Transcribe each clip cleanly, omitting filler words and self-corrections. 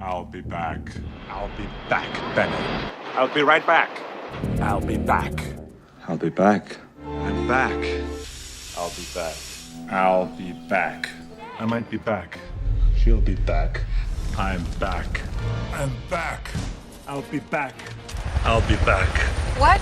I'll be back. I'll be back, Bennett. I'll be right back. I'll be back. I'll be back. I'm back. I'll be back. I'll be back. I might be back. She'll be back. I'm back. I'm back. I'll be back. I'll be back. What?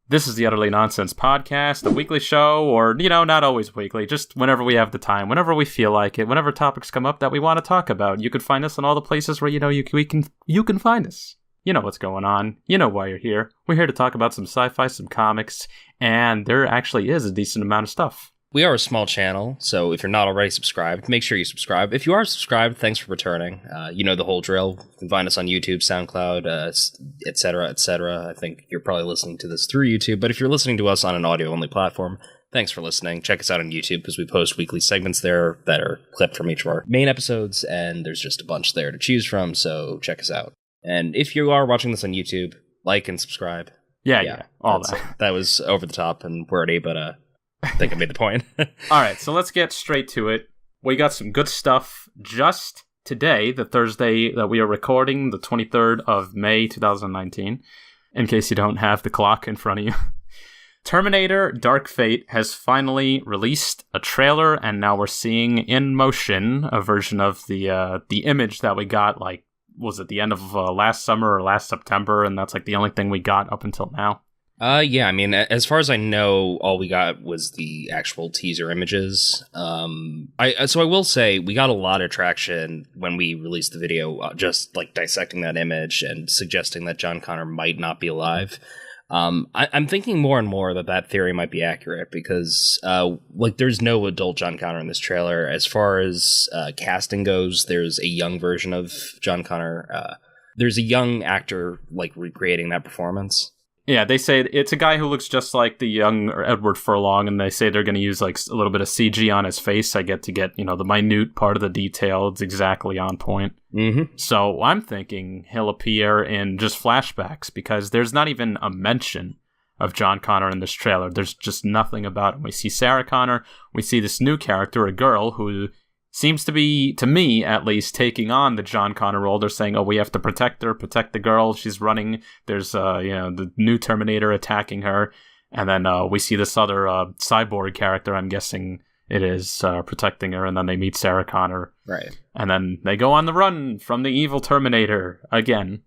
This is the Utterly Nonsense Podcast, a weekly show, or, not always weekly, just whenever we have the time, whenever we feel like it, whenever topics come up that we want to talk about. You can find us in all the places where, you can find us. You know what's going on. You know why you're here. We're here to talk about some sci-fi, some comics, and there actually is a decent amount of stuff. We are a small channel, so if you're not already subscribed, make sure you subscribe. If you are subscribed, thanks for returning. You know the whole drill. You can find us on YouTube, SoundCloud, etc., etc. I think you're probably listening to this through YouTube, but if you're listening to us on an audio-only platform, thanks for listening. Check us out on YouTube, because we post weekly segments there that are clipped from each of our main episodes, and there's just a bunch there to choose from, so check us out. And if you are watching this on YouTube, like and subscribe. Yeah, all that. That was over the top and wordy, but I think I made the point. All right, so let's get straight to it. We got some good stuff just today, the Thursday that we are recording, the 23rd of May, 2019, in case you don't have the clock in front of you. Terminator Dark Fate has finally released a trailer, and now we're seeing in motion a version of the image that we got, was it the end of last summer or last September, and that's the only thing we got up until now. Yeah, I mean, as far as I know, all we got was the actual teaser images. So I will say, we got a lot of traction when we released the video, just dissecting that image and suggesting that John Connor might not be alive. I'm thinking more and more that theory might be accurate, because there's no adult John Connor in this trailer. As far as casting goes, there's a young version of John Connor. There's a young actor recreating that performance. Yeah, they say it's a guy who looks just like the young Edward Furlong, and they say they're going to use a little bit of CG on his face. I get the minute part of the detail. It's exactly on point. Mm-hmm. So I'm thinking he'll appear in just flashbacks, because there's not even a mention of John Connor in this trailer. There's just nothing about him. We see Sarah Connor. We see this new character, a girl who seems to be, to me at least, taking on the John Connor role. They're saying, we have to protect her, protect the girl. She's running. There's, the new Terminator attacking her. And then we see this other cyborg character, I'm guessing it is, protecting her. And then they meet Sarah Connor. Right. And then they go on the run from the evil Terminator again.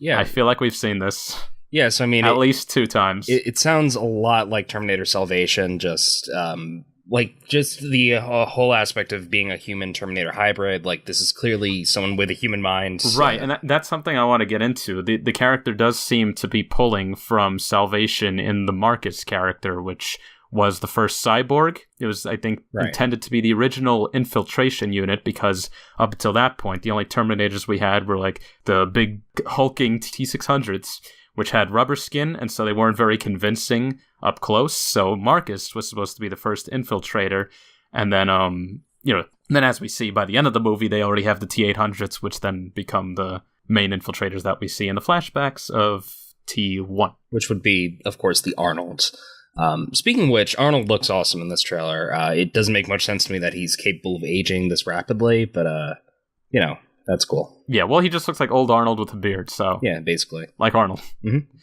Yeah. I feel like we've seen this. Yes, I mean... At least 2 times. It sounds a lot like Terminator Salvation, just the whole aspect of being a human Terminator hybrid. This is clearly someone with a human mind. Right, and that's something I want to get into. The character does seem to be pulling from Salvation in the Marcus character, which was the first cyborg. It was, I think, intended to be the original infiltration unit, because up until that point, the only Terminators we had were the big hulking T-600s, which had rubber skin, and so they weren't very convincing up close. So Marcus was supposed to be the first infiltrator, and then, then as we see by the end of the movie, they already have the T-800s, which then become the main infiltrators that we see in the flashbacks of T1. Which would be, of course, the Arnolds. Speaking of which, Arnold looks awesome in this trailer. It doesn't make much sense to me that he's capable of aging this rapidly, but, that's cool. Yeah, well, he just looks like old Arnold with a beard, so... Yeah, basically. Like Arnold. Mm-hmm.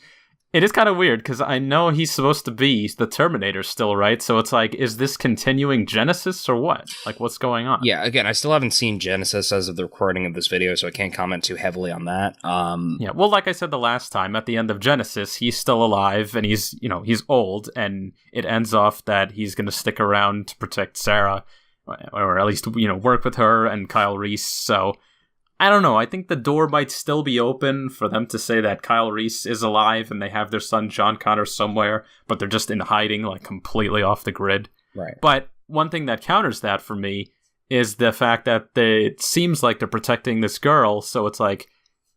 It is kind of weird, because I know he's supposed to be the Terminator still, right? So it's is this continuing Genesis or what? What's going on? Yeah, again, I still haven't seen Genesis as of the recording of this video, so I can't comment too heavily on that. Yeah, well, like I said the last time, at the end of Genesis, he's still alive, and he's old, and it ends off that he's going to stick around to protect Sarah, or at least, work with her and Kyle Reese, so... I don't know. I think the door might still be open for them to say that Kyle Reese is alive and they have their son John Connor somewhere, but they're just in hiding, completely off the grid. Right. But one thing that counters that for me is the fact that it seems like they're protecting this girl, so it's like,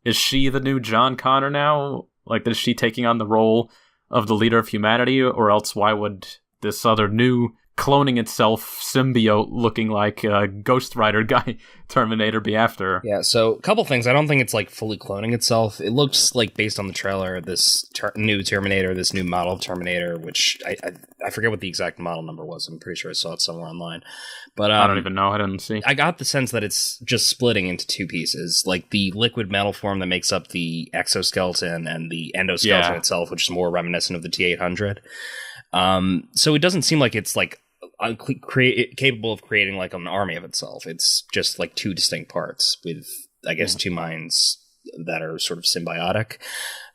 is she the new John Connor now? Like, is she taking on the role of the leader of humanity, or else why would this other new cloning itself symbiote looking like a Ghost Rider guy Terminator be after her? Yeah, so a couple things. I don't think it's like fully cloning itself. It looks like, based on the trailer, this new Terminator, this new model of Terminator, which I forget what the exact model number was. I'm pretty sure I saw it somewhere online. But I don't even know. I didn't see. I got the sense that it's just splitting into two pieces, like the liquid metal form that makes up the exoskeleton and the endoskeleton itself, which is more reminiscent of the T-800. So it doesn't seem like it's like capable of creating like an army of itself. It's just like two distinct parts with, I guess, two minds that are sort of symbiotic.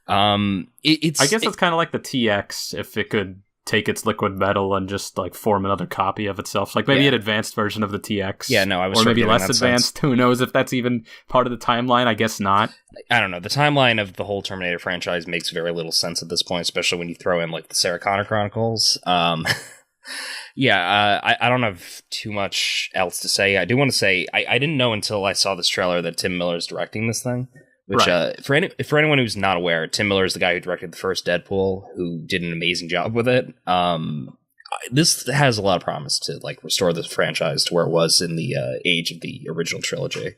I guess it's kind of like the TX, if it could take its liquid metal and just like form another copy of itself, like maybe an advanced version of the TX. Yeah, no, I was or maybe less advanced. Who knows if that's even part of the timeline? I guess not. I don't know. The timeline of the whole Terminator franchise makes very little sense at this point, especially when you throw in like the Sarah Connor Chronicles. I don't have too much else to say. I do want to say I didn't know until I saw this trailer that Tim Miller's directing this thing. Which, for anyone who's not aware, Tim Miller is the guy who directed the first Deadpool, who did an amazing job with it. This has a lot of promise to like restore the franchise to where it was in the age of the original trilogy.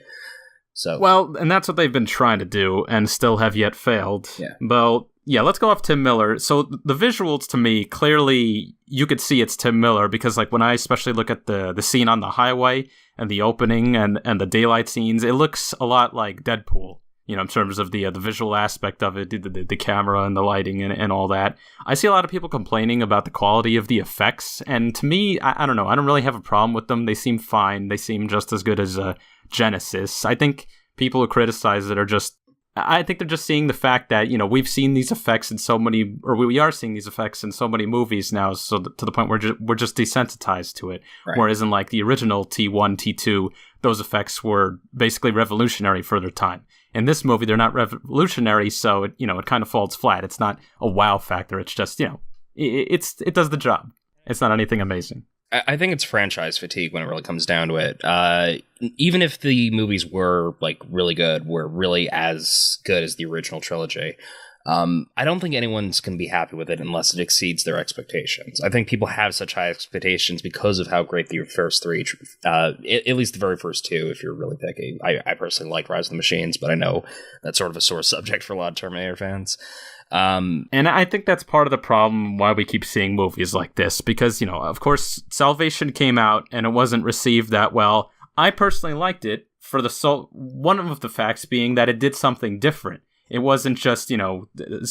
So, well, and that's what they've been trying to do, and still have yet failed. Yeah. Well, yeah, let's go off Tim Miller. So the visuals, to me, clearly you could see it's Tim Miller, because like when I especially look at the scene on the highway and the opening and the daylight scenes, it looks a lot like Deadpool. You know, in terms of the visual aspect of it, the camera and the lighting and all that. I see a lot of people complaining about the quality of the effects, and to me, I don't know, I don't really have a problem with them. They seem fine. They seem just as good as Genesis. I think people who criticize it I think they're just seeing the fact that, you know, we've seen these effects in so many, or we are seeing these effects in so many movies now, so to the point where we're just desensitized to it. Right. Whereas in like the original T1, T2, those effects were basically revolutionary for their time. In this movie, they're not revolutionary, so it kind of falls flat. It's not a wow factor. It's just, it does the job. It's not anything amazing. I think it's franchise fatigue when it really comes down to it. Even if the movies were like really good, were really as good as the original trilogy, I don't think anyone's going to be happy with it unless it exceeds their expectations. I think people have such high expectations because of how great the first three, at least the very first two, if you're really picky. I personally like Rise of the Machines, but I know that's sort of a sore subject for a lot of Terminator fans. And I think that's part of the problem why we keep seeing movies like this, because, of course, Salvation came out and it wasn't received that well. I personally liked it for one of the facts being that it did something different. It wasn't just,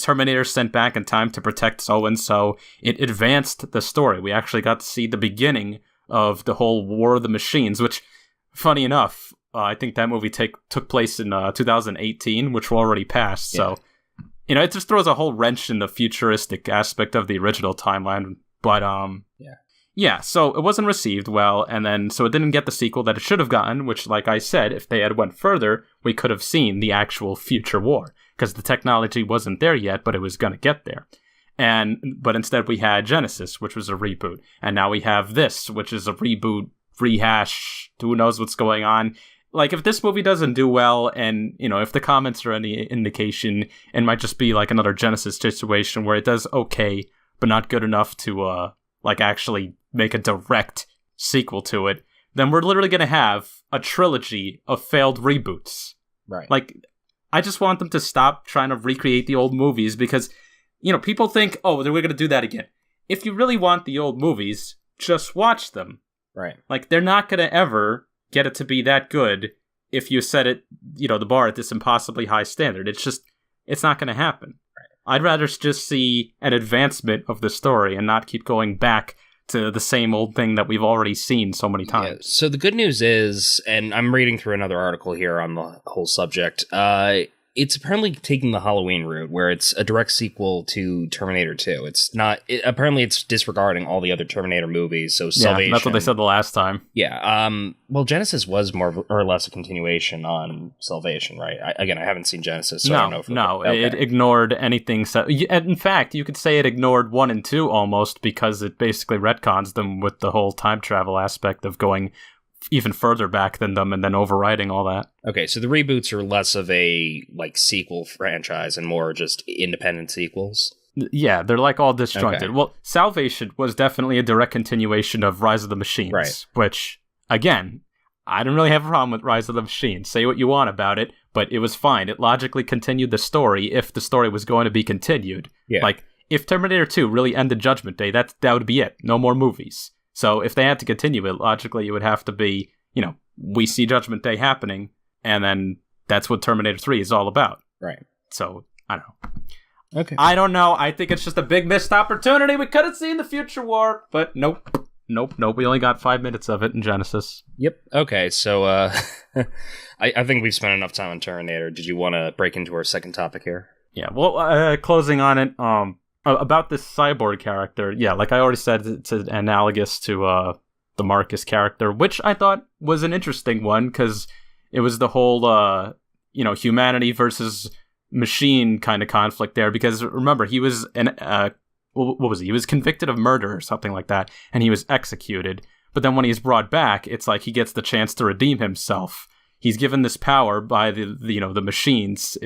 Terminator sent back in time to protect so-and-so. It advanced the story. We actually got to see the beginning of the whole War of the Machines, which, funny enough, I think that movie took place in 2018, which we're already past. Yeah. So, it just throws a whole wrench in the futuristic aspect of the original timeline. But, yeah, so it wasn't received well, and then so it didn't get the sequel that it should have gotten, which, like I said, if they had went further, we could have seen the actual future war, because the technology wasn't there yet, but it was going to get there. But instead we had Genesis, which was a reboot, and now we have this, which is a reboot, rehash, who knows what's going on. Like, if this movie doesn't do well, and, if the comments are any indication, it might just be like another Genesis situation where it does okay, but not good enough to, actually make a direct sequel to it, then we're literally going to have a trilogy of failed reboots. Right. Like, I just want them to stop trying to recreate the old movies, because, people think, oh, they're going to do that again. If you really want the old movies, just watch them. Right. Like, they're not going to ever get it to be that good if you set it, the bar at this impossibly high standard. It's not going to happen. Right. I'd rather just see an advancement of the story and not keep going back to the same old thing that we've already seen so many times. Yeah, so the good news is, and I'm reading through another article here on the whole subject, it's apparently taking the Halloween route, where it's a direct sequel to Terminator 2. It's not. Apparently, it's disregarding all the other Terminator movies. So Salvation. That's what they said the last time. Yeah. Well, Genesis was more or less a continuation on Salvation, right? I haven't seen Genesis, so I don't know. It ignored anything. In fact, you could say it ignored 1 and 2 almost, because it basically retcons them with the whole time travel aspect of going even further back than them and then overriding all that. Okay, so the reboots are less of a sequel franchise and more just independent sequels. Yeah, they're all disjointed. Okay. Well, Salvation was definitely a direct continuation of Rise of the Machines, right. Which, again, I don't really have a problem with Rise of the Machines. Say what you want about it, but it was fine. It logically continued the story if the story was going to be continued. Yeah. If Terminator 2 really ended Judgment Day, that would be it. No more movies. So if they had to continue it, logically it would have to be, we see Judgment Day happening, and then that's what Terminator 3 is all about. Right. So, I don't know. Okay. I don't know. I think it's just a big missed opportunity. We could have seen the future war, but nope. We only got 5 minutes of it in Genesis. Yep. Okay, so I think we've spent enough time on Terminator. Did you want to break into our second topic here? Yeah, well, closing on it, about this cyborg character, yeah, like I already said, it's analogous to the Marcus character, which I thought was an interesting one, because it was the whole, humanity versus machine kind of conflict there, because remember, he was what was he? He was convicted of murder or something like that, and he was executed. But then when he's brought back, it's like he gets the chance to redeem himself. He's given this power by the machines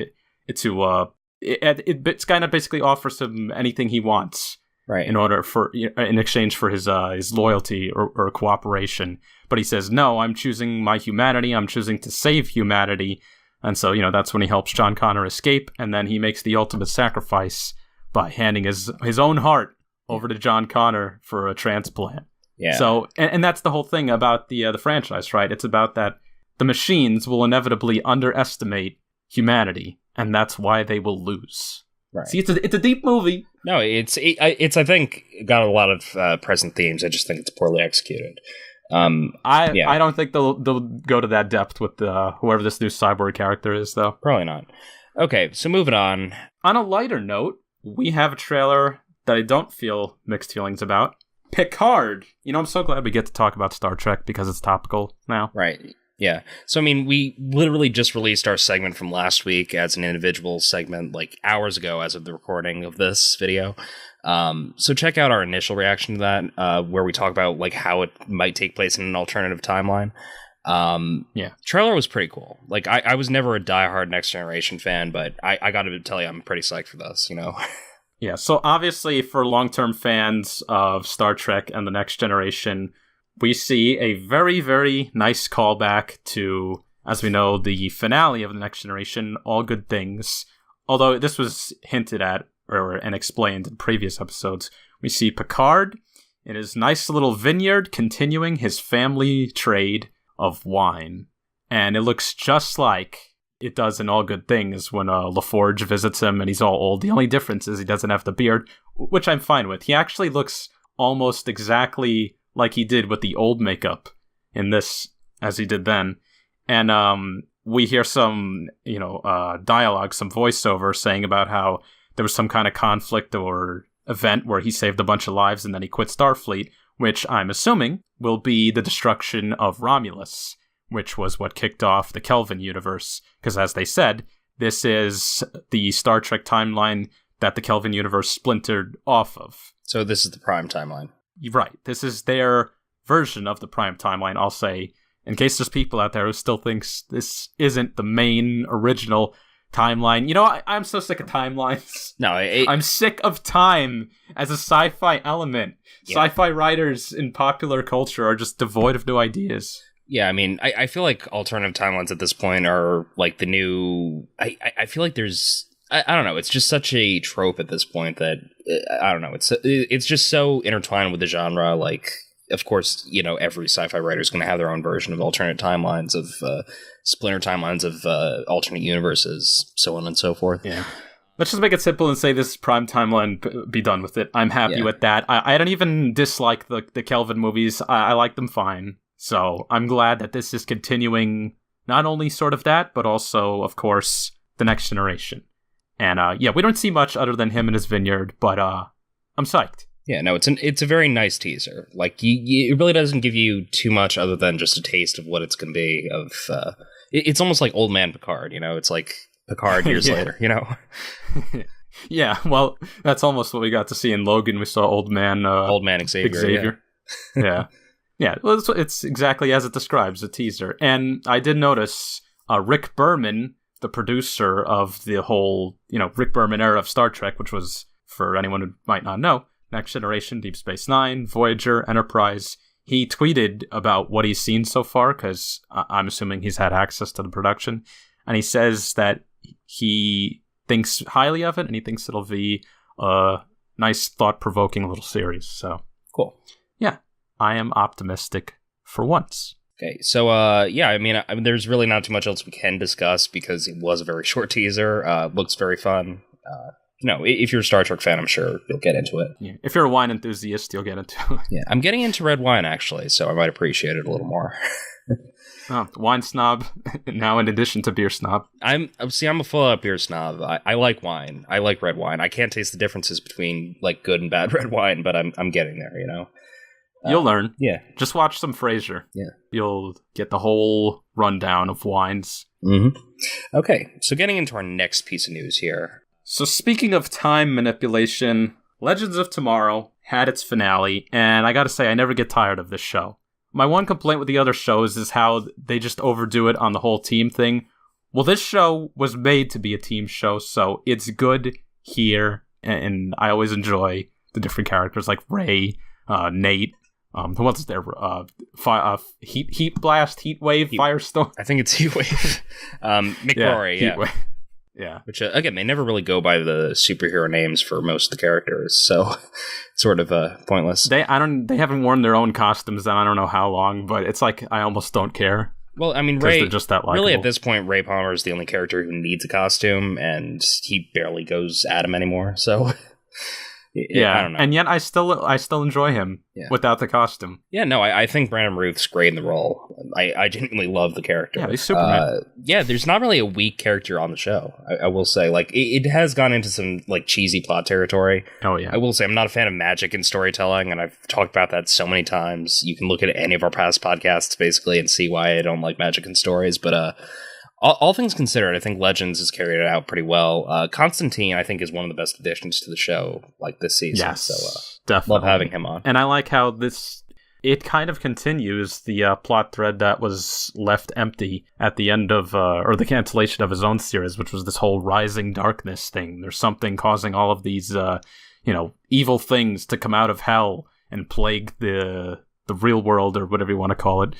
it's kind of basically offers him anything he wants, right? In exchange for his loyalty or cooperation. But he says, no, I'm choosing my humanity. I'm choosing to save humanity. And so, that's when he helps John Connor escape, and then he makes the ultimate sacrifice by handing his own heart over to John Connor for a transplant. Yeah. So, and that's the whole thing about the franchise, right? It's about that the machines will inevitably underestimate humanity, and that's why they will lose. Right. See, it's a deep movie. No, it's I think got a lot of present themes. I just think it's poorly executed. I don't think they'll go to that depth with whoever this new cyborg character is, though. Probably not. Okay, so moving on. On a lighter note, we have a trailer that I don't feel mixed feelings about. Picard. I'm so glad we get to talk about Star Trek because it's topical now. Right. Yeah. So, we literally just released our segment from last week as an individual segment, hours ago as of the recording of this video. So check out our initial reaction to that, where we talk about, how it might take place in an alternative timeline. Yeah. Trailer was pretty cool. I was never a diehard Next Generation fan, but I gotta tell you, I'm pretty psyched for this, Yeah, so obviously for long-term fans of Star Trek and the Next Generation, we see a very, very nice callback to, as we know, the finale of the Next Generation, All Good Things. Although this was hinted at and explained in previous episodes, we see Picard in his nice little vineyard continuing his family trade of wine. And it looks just like it does in All Good Things when LaForge visits him and he's all old. The only difference is he doesn't have the beard, which I'm fine with. He actually looks almost exactly like he did with the old makeup in this as he did then. And we hear some, dialogue, some voiceover saying about how there was some kind of conflict or event where he saved a bunch of lives and then he quit Starfleet, which I'm assuming will be the destruction of Romulus, which was what kicked off the Kelvin universe. Because as they said, this is the Star Trek timeline that the Kelvin universe splintered off of. So this is the Prime timeline. Right. This is their version of the Prime timeline, I'll say, in case there's people out there who still thinks this isn't the main original timeline. I'm so sick of timelines. No, I'm sick of time as a sci-fi element. Yeah. Sci-fi writers in popular culture are just devoid of new ideas. Yeah, I feel like alternative timelines at this point are the new... I feel like there's... I don't know, it's just such a trope at this point that, I don't know, it's just so intertwined with the genre, of course, every sci-fi writer is going to have their own version of alternate timelines, of splinter timelines of alternate universes, so on and so forth. Yeah. Let's just make it simple and say this is Prime timeline, be done with it. I'm happy with that. I don't even dislike the Kelvin movies. I like them fine. So I'm glad that this is continuing not only sort of that, but also, of course, the Next Generation. And yeah, we don't see much other than him in his vineyard, but I'm psyched. Yeah, no, it's a very nice teaser. Like, it really doesn't give you too much other than just a taste of what it's going to be. It's almost like Old Man Picard, you know? It's like Picard years later, you know? Yeah, well, that's almost what we got to see in Logan. We saw Old Man Xavier. Yeah. Yeah, well, it's exactly as it describes, a teaser. And I did notice Rick Berman, the producer of the whole, Rick Berman era of Star Trek, which was, for anyone who might not know, Next Generation, Deep Space Nine, Voyager, Enterprise. He tweeted about what he's seen so far, because I'm assuming he's had access to the production. And he says that he thinks highly of it, and he thinks it'll be a nice, thought-provoking little series. So, cool. Yeah, I am optimistic for once. Okay, so, yeah, I mean, there's really not too much else we can discuss, because it was a very short teaser. Looks very fun. If you're a Star Trek fan, I'm sure you'll get into it. Yeah. If you're a wine enthusiast, you'll get into it. Yeah, I'm getting into red wine, actually, so I might appreciate it a little more. Wine snob, now in addition to beer snob. I'm a full-out beer snob. I like wine. I like red wine. I can't taste the differences between, like, good and bad red wine, but I'm getting there, you know? You'll learn. Yeah. Just watch some Frasier. Yeah. You'll get the whole rundown of wines. Mm-hmm. Okay, so getting into our next piece of news here. So speaking of time manipulation, Legends of Tomorrow had its finale, and I gotta say, I never get tired of this show. My one complaint with the other shows is how they just overdo it on the whole team thing. Well, this show was made to be a team show, so it's good here, and I always enjoy the different characters like Ray, Nate, who else is there? Heat Blast, Heat Wave, Firestorm. I think it's Heat Wave. McCrory, yeah. Wave. Yeah. Which, again, they never really go by the superhero names for most of the characters, so sort of pointless. They haven't worn their own costumes in I don't know how long, but it's like I almost don't care. Well, I mean, Ray, they're just that likable. Really at this point, Ray Palmer is the only character who needs a costume, and he barely goes at him anymore, so... Yeah, I don't know. And yet I still enjoy him without the costume. Yeah, no, I think Brandon Routh's great in the role. I genuinely love the character. Yeah, he's Superman. Yeah, there's not really a weak character on the show. I will say, like, it has gone into some like cheesy plot territory. Oh yeah, I will say I'm not a fan of magic in storytelling, and I've talked about that so many times. You can look at any of our past podcasts basically and see why I don't like magic in stories, but all things considered, I think Legends has carried it out pretty well. Constantine, I think, is one of the best additions to the show, like this season. Yes, so definitely love having him on. And I like how it kind of continues the plot thread that was left empty at the end of, or the cancellation of his own series, which was this whole Rising Darkness thing. There's something causing all of these, evil things to come out of hell and plague the real world, or whatever you want to call it.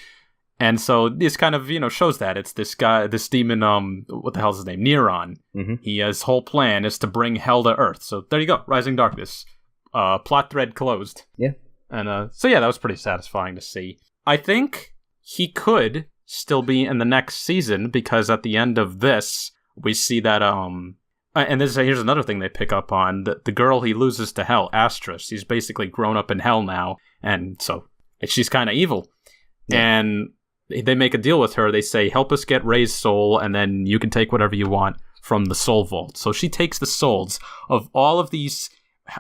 And so this kind of, shows that. It's this guy, this demon, what the hell's his name? Neron. Mm-hmm. His whole plan is to bring hell to Earth. So there you go, Rising Darkness. Plot thread closed. Yeah. And so yeah, that was pretty satisfying to see. I think he could still be in the next season, because at the end of this, we see that, and here's another thing they pick up on, the girl he loses to hell, Astra, she's basically grown up in hell now, and so she's kind of evil. Yeah. And they make a deal with her. They say, help us get Ray's soul, and then you can take whatever you want from the soul vault. So she takes the souls of all of these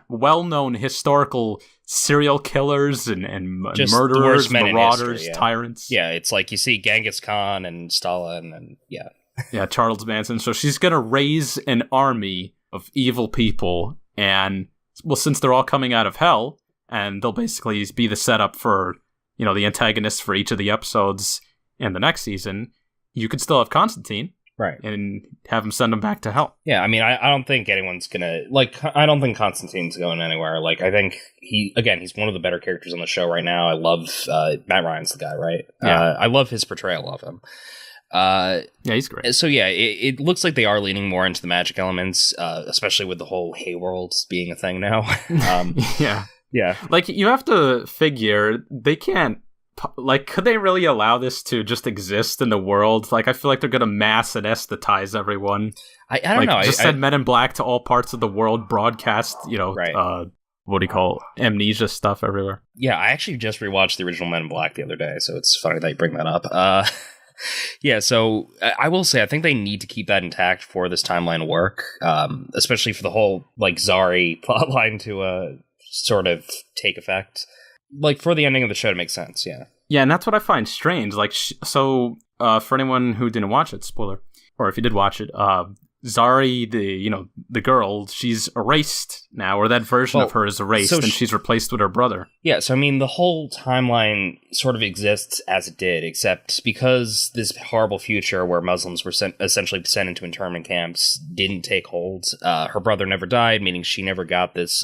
well-known historical serial killers and murderers, marauders, tyrants. Yeah, it's like you see Genghis Khan and Stalin and yeah. Yeah, Charles Manson. So she's going to raise an army of evil people, and, well, since they're all coming out of hell, and they'll basically be the setup for, the antagonists for each of the episodes in the next season, you could still have Constantine. Right. And have him send him back to hell. Yeah, I mean, I don't think anyone's gonna, I don't think Constantine's going anywhere. Like, I think he's one of the better characters on the show right now. I love, Matt Ryan's the guy, right? Yeah. I love his portrayal of him. Yeah, he's great. So yeah, it looks like they are leaning more into the magic elements, especially with the whole Hayworld being a thing now. Yeah. Yeah. Like, you have to figure, they can't, could they really allow this to just exist in the world? Like, I feel like they're going to mass anesthetize everyone. I don't know. Just send Men in Black to all parts of the world, broadcast, right. What do you call amnesia stuff everywhere. Yeah, I actually just rewatched the original Men in Black the other day, so it's funny that you bring that up. Yeah, so I will say I think they need to keep that intact for this timeline to work, especially for the whole like Zari plotline to sort of take effect. Like for the ending of the show to make sense, yeah. Yeah, and that's what I find strange. Like, for anyone who didn't watch it, spoiler, or if you did watch it, Zari, the girl, she's erased now, or that version of her is erased, and she's replaced with her brother. Yeah, so I mean, the whole timeline sort of exists as it did, except because this horrible future where Muslims were essentially sent into internment camps didn't take hold. Her brother never died, meaning she never got this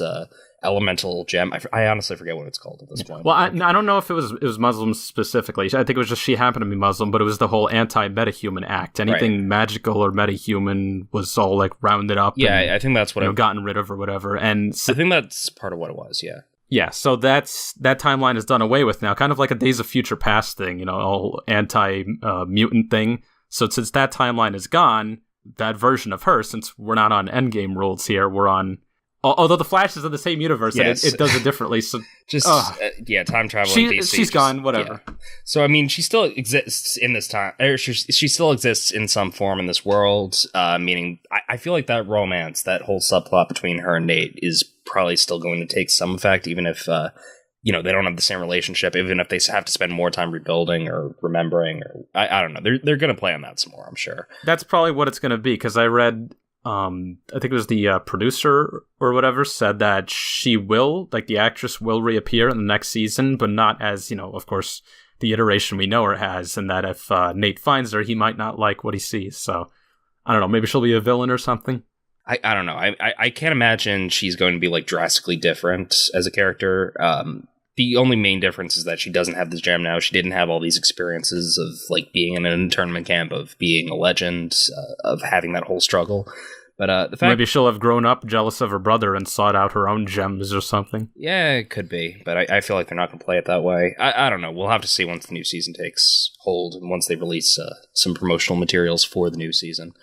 elemental gem. I honestly forget what it's called at this point. Well, I don't know if it was Muslims specifically. I think it was just she happened to be Muslim, but it was the whole anti-metahuman act. Anything magical or metahuman was all like rounded up. Yeah, and, I think that's what gotten rid of or whatever. And I think that's part of what it was. Yeah. Yeah, so that timeline is done away with now, kind of like a Days of Future Past thing, whole anti-mutant thing. So since that timeline is gone, that version of her, since we're not on Endgame rules here, we're on. Although the Flash is in the same universe, yes. and it does it differently. So just time travel. She's gone. Whatever. Yeah. So I mean, she still exists in this time. She still exists in some form in this world. Meaning, I feel like that romance, that whole subplot between her and Nate, is probably still going to take some effect, even if they don't have the same relationship. Even if they have to spend more time rebuilding or remembering, or I don't know. They're going to play on that some more. I'm sure. That's probably what it's going to be, because I read. I think it was the producer or whatever said that she will, like the actress will reappear in the next season, but not as, of course, the iteration we know her as, and that if Nate finds her, he might not like what he sees. So, I don't know, maybe she'll be a villain or something. I don't know. I can't imagine she's going to be like drastically different as a character. The only main difference is that she doesn't have this gem now. She didn't have all these experiences of like being in an internment camp, of being a legend, of having that whole struggle. But the fact maybe she'll have grown up jealous of her brother and sought out her own gems or something. Yeah, it could be. But I feel like they're not going to play it that way. I don't know. We'll have to see once the new season takes hold and once they release some promotional materials for the new season.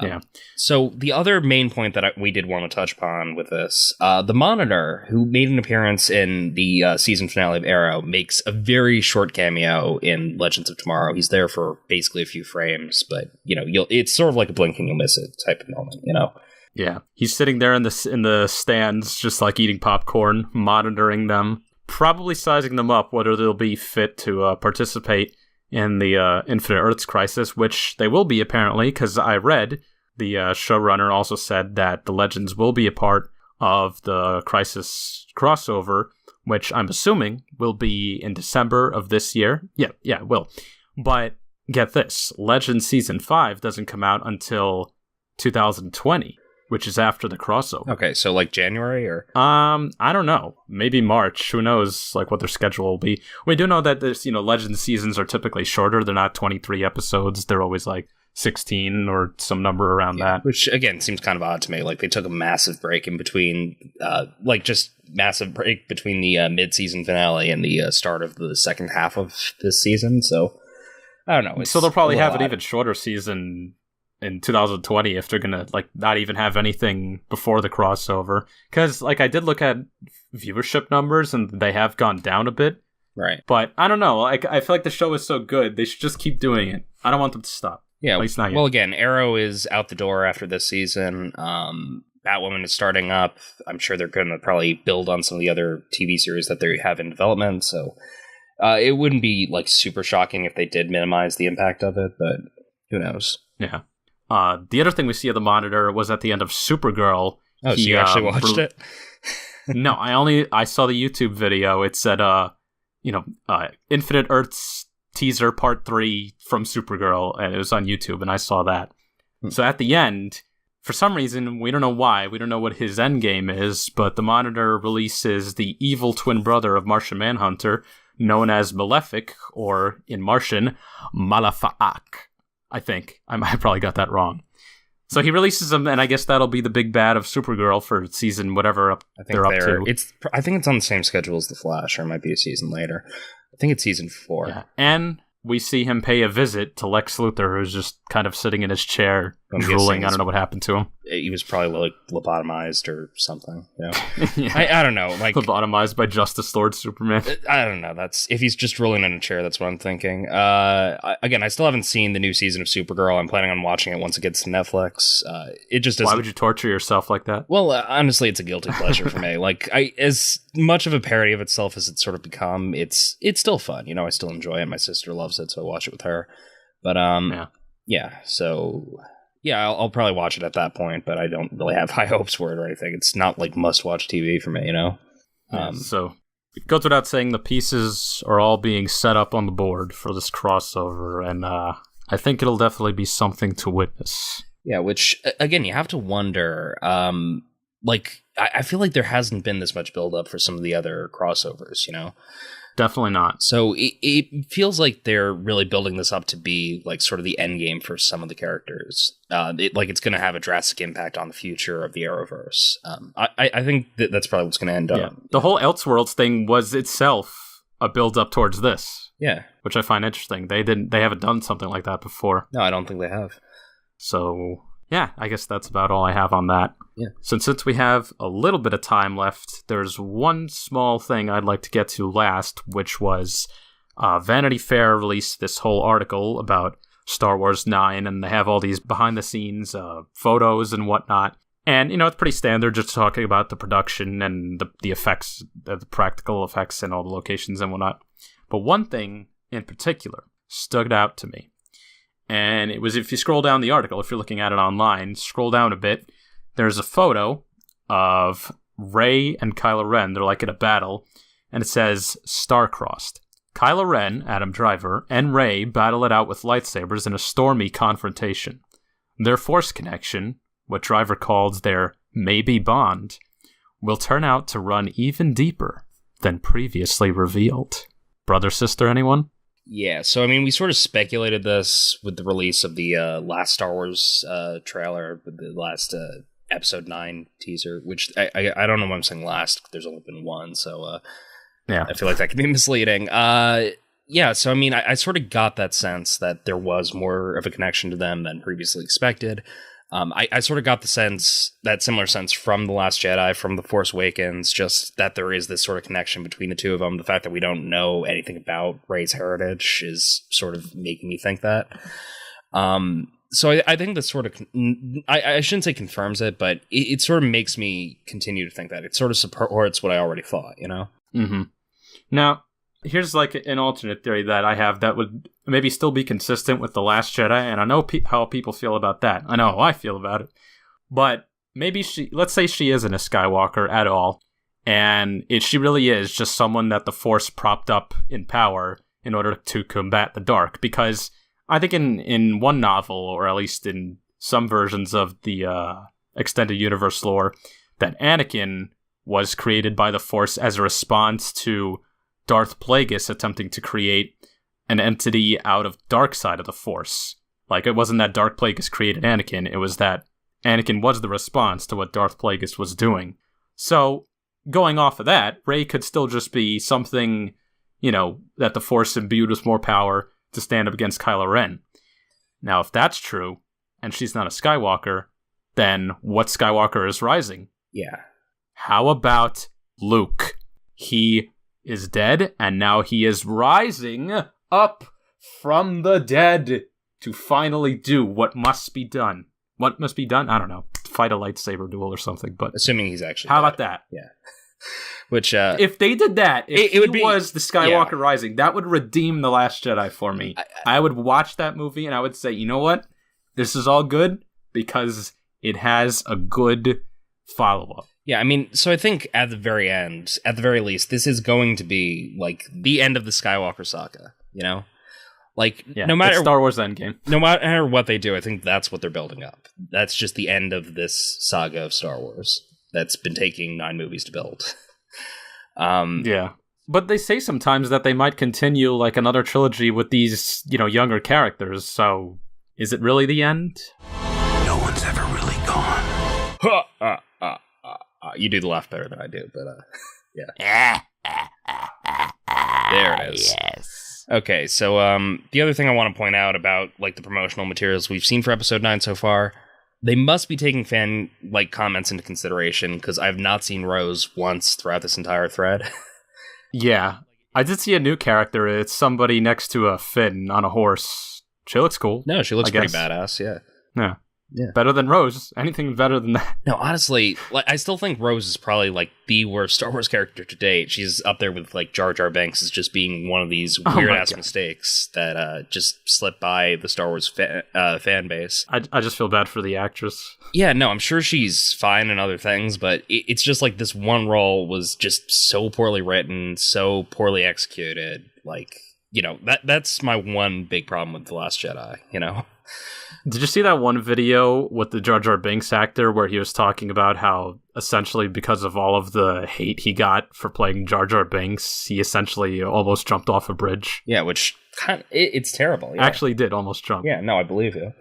Yeah. So the other main point that we did want to touch upon with this, the Monitor, who made an appearance in the season finale of Arrow, makes a very short cameo in Legends of Tomorrow. He's there for basically a few frames, but it's sort of like a blink and you'll miss it type of moment, Yeah, he's sitting there in the stands, just like eating popcorn, monitoring them, probably sizing them up whether they'll be fit to participate in the Infinite Earths crisis, which they will be apparently, because I read the showrunner also said that the Legends will be a part of the crisis crossover, which I'm assuming will be in December of this year. Yeah, it will. But get this, Legends Season 5 doesn't come out until 2020, which is after the crossover. Okay, so like January or? I don't know. Maybe March. Who knows like what their schedule will be. We do know that this, Legends seasons are typically shorter. They're not 23 episodes. They're always like 16 or some number around that. Which again seems kind of odd to me. Like they took a massive break in between massive break between the mid-season finale and the start of the second half of this season. So I don't know. So they'll probably have an even shorter season in 2020 if they're gonna like not even have anything before the crossover, because like I did look at viewership numbers and they have gone down a bit, right? But I don't know, like I feel like the show is so good they should just keep doing it. I don't want them to stop. Yeah, at least not yet. Well, again, Arrow is out the door after this season. Batwoman is starting up. I'm sure they're going to probably build on some of the other TV series that they have in development, so it wouldn't be like super shocking if they did minimize the impact of it, but who knows? Yeah. The other thing we see of the Monitor was at the end of Supergirl. Oh, so you actually watched it? No, I saw the YouTube video. It said, Infinite Earths teaser part 3 from Supergirl, and it was on YouTube, and I saw that. So at the end, for some reason, we don't know why, we don't know what his end game is, but the Monitor releases the evil twin brother of Martian Manhunter, known as Malefic, or in Martian, Malafa'ak. I think. I probably got that wrong. So he releases them, and I guess that'll be the big bad of Supergirl for season whatever they're up to. I think it's on the same schedule as The Flash, or it might be a season later. I think it's season 4. Yeah. And we see him pay a visit to Lex Luthor, who's just kind of sitting in his chair, drooling. I don't know what happened to him. He was probably like lobotomized or something. Yeah. I don't know. Like lobotomized by Justice Lord Superman. I don't know. That's if he's just drooling in a chair. That's what I'm thinking. Again, I still haven't seen the new season of Supergirl. I'm planning on watching it once it gets to Netflix. It just doesn't. Why would you torture yourself like that? Well, honestly, it's a guilty pleasure for me. Like, as much of a parody of itself as it's sort of become, it's still fun. You know, I still enjoy it. My sister loves it, so I watch it with her. But yeah. So. Yeah, I'll probably watch it at that point, but I don't really have high hopes for it or anything. It's not like must-watch TV for me, you know? So, it goes without saying the pieces are all being set up on the board for this crossover, and I think it'll definitely be something to witness. Yeah, which, again, you have to wonder, I feel like there hasn't been this much build-up for some of the other crossovers, you know? Definitely not. So it feels like they're really building this up to be like sort of the end game for some of the characters. It's going to have a drastic impact on the future of the Arrowverse. I think that's probably what's going to end up. The whole Elseworlds thing was itself a build up towards this. Yeah, which I find interesting. They haven't done something like that before. No, I don't think they have. So yeah, I guess that's about all I have on that. Yeah. Since we have a little bit of time left, there's one small thing I'd like to get to last, which was Vanity Fair released this whole article about Star Wars 9, and they have all these behind-the-scenes photos and whatnot. And, you know, it's pretty standard, just talking about the production and the effects, the practical effects and all the locations and whatnot. But one thing in particular stood out to me. And it was, if you scroll down the article, if you're looking at it online, scroll down a bit, there's a photo of Rey and Kylo Ren. They're like in a battle, and it says, Star-Crossed. Kylo Ren, Adam Driver, and Rey battle it out with lightsabers in a stormy confrontation. Their force connection, what Driver called their maybe bond, will turn out to run even deeper than previously revealed. Brother, sister, anyone? Yeah, so I mean, we sort of speculated this with the release of the last Star Wars trailer, the last Episode 9 teaser, which I don't know why I'm saying last. There's only been one, so yeah, I feel like that could be misleading. Yeah, so I mean, I sort of got that sense that there was more of a connection to them than previously expected. I sort of got the sense, that similar sense from The Last Jedi, from The Force Awakens, just that there is this sort of connection between the two of them. The fact that we don't know anything about Rey's heritage is sort of making me think that. So I think that sort of, I shouldn't say confirms it, but it sort of makes me continue to think that. It sort of supports what I already thought, you know? Mm-hmm. Now, here's like an alternate theory that I have that would maybe still be consistent with The Last Jedi, and I know how people feel about that. I know how I feel about it. But maybe let's say she isn't a Skywalker at all, and she really is just someone that the Force propped up in power in order to combat the dark. Because I think in one novel, or at least in some versions of the extended universe lore, that Anakin was created by the Force as a response to Darth Plagueis attempting to create an entity out of dark side of the Force. Like, it wasn't that Darth Plagueis created Anakin, it was that Anakin was the response to what Darth Plagueis was doing. So, going off of that, Rey could still just be something, you know, that the Force imbued with more power to stand up against Kylo Ren. Now, if that's true, and she's not a Skywalker, then what Skywalker is rising? Yeah. How about Luke? He is dead, and now he is rising up from the dead to finally do what must be done. What must be done? I don't know. Fight a lightsaber duel or something, but... Assuming he's actually How dead. about that? Yeah. Which, if they did that, if it would be, was the Skywalker Rising, that would redeem The Last Jedi for me. I would watch that movie, and I would say, you know what? This is all good, because it has a good follow-up. Yeah, I mean, so I think at the very end, at the very least, this is going to be, like, the end of the Skywalker saga, you know? Like, no matter... It's Star Wars Endgame. No matter what they do, I think that's what they're building up. That's just the end of this saga of Star Wars that's been taking 9 movies to build. Yeah. But they say sometimes that they might continue, like, another trilogy with these, you know, younger characters, so... Is it really the end? No one's ever really gone. You do the laugh better than I do, but yeah. There it is. Yes. Okay, so the other thing I want to point out about like the promotional materials we've seen for episode 9 so far, they must be taking fan like comments into consideration, because I've not seen Rose once throughout this entire thread. Yeah, I did see a new character. It's somebody next to a Finn on a horse. She looks cool. No, she looks pretty badass, yeah. Yeah. Better than Rose. Anything better than that. No, honestly, like I still think Rose is probably like the worst Star Wars character to date. She's up there with like Jar Jar Binks as just being one of these weird-ass mistakes that just slipped by the Star Wars fan base. I just feel bad for the actress. Yeah, no, I'm sure she's fine in other things, but it's just like this one role was just so poorly written, so poorly executed. Like, you know, that's my one big problem with The Last Jedi, you know? Did you see that one video with the Jar Jar Binks actor where he was talking about how essentially because of all of the hate he got for playing Jar Jar Binks, he essentially almost jumped off a bridge? Yeah, which kind of, it's terrible. Yeah. Actually did almost jump. Yeah, no, I believe you.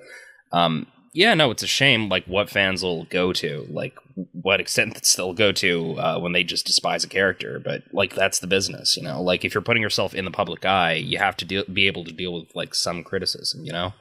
Yeah, no, it's a shame, like, what fans will go to, like, what extent they'll go to when they just despise a character, but, like, that's the business, you know? Like, if you're putting yourself in the public eye, you have to be able to deal with, like, some criticism, you know?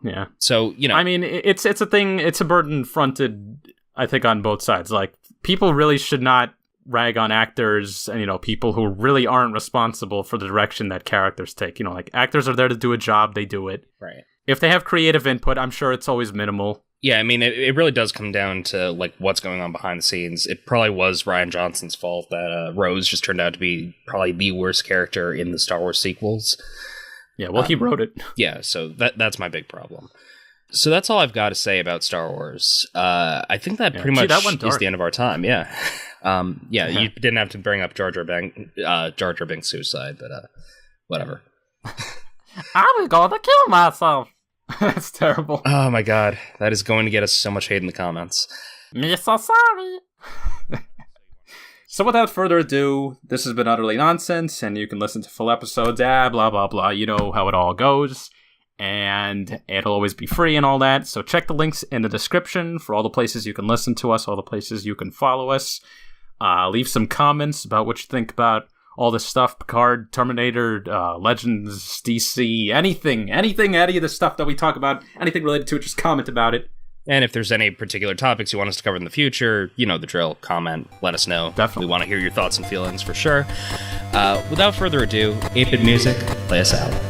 Yeah. So, you know... I mean, it's a thing, it's a burden fronted, I think, on both sides. Like, people really should not rag on actors and, you know, people who really aren't responsible for the direction that characters take. You know, like, actors are there to do a job, they do it. Right. If they have creative input, I'm sure it's always minimal. Yeah, I mean, it really does come down to, like, what's going on behind the scenes. It probably was Rian Johnson's fault that Rose just turned out to be probably the worst character in the Star Wars sequels. Yeah, well, he wrote it. Yeah, so that's my big problem. So that's all I've got to say about Star Wars. I think that pretty much is the end of our time, yeah. You didn't have to bring up Jar Jar Binks' suicide, but whatever. I'm going to kill myself. That's terrible. Oh my god, that is going to get us so much hate in the comments. Me so sorry. So without further ado, this has been Utterly Nonsense, and you can listen to full episodes, blah, blah, blah. You know how it all goes, and it'll always be free and all that. So check the links in the description for all the places you can listen to us, all the places you can follow us. Leave some comments about what you think about all this stuff, Picard, Terminator, Legends, DC, anything, any of the stuff that we talk about, anything related to it, just comment about it. And if there's any particular topics you want us to cover in the future, you know the drill, comment, let us know. Definitely. We want to hear your thoughts and feelings for sure. Without further ado, 8-Bit Music, play us out.